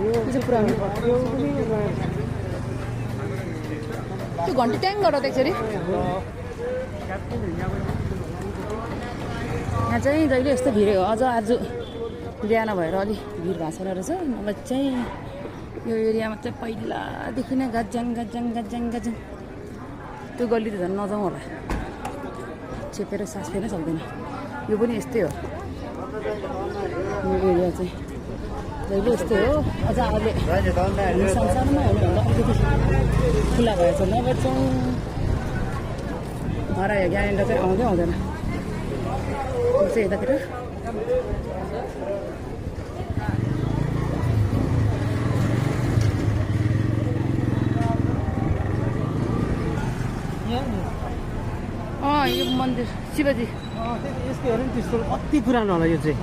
यो चाहिँ पुरानो त्यो घन्टी ट्याङ गरेर देख्छ अरे यहाँ चाहिँ जहिले यस्तो भिड हो अझ आज बिहान भएर अलि भिड भएको छैन रहेछ मलाई चाहिँ यो एरियामा चाहिँ पहिलादेखि नै गज्याङ गज्याङ गज्याङ गज्याङ त्यो गल्ली त झन् नजाउँ होला चेपेर सास फेर्नै सक्दैन यो पनि यस्तै हो यो एरिया चाहिँ जहिले यस्तै हो अझ अहिले संसारमा हुनुभन्दा अलिकति खुल्ला भएछ नभए चाहिँ हरा यहाँनिर चाहिँ आउँदै आउँदैन यो चाहिँ यतातिर यो मन्दिर शिवजी यसको हेर्नु नि त्यस्तो कति पुरानो होला यो चाहिँ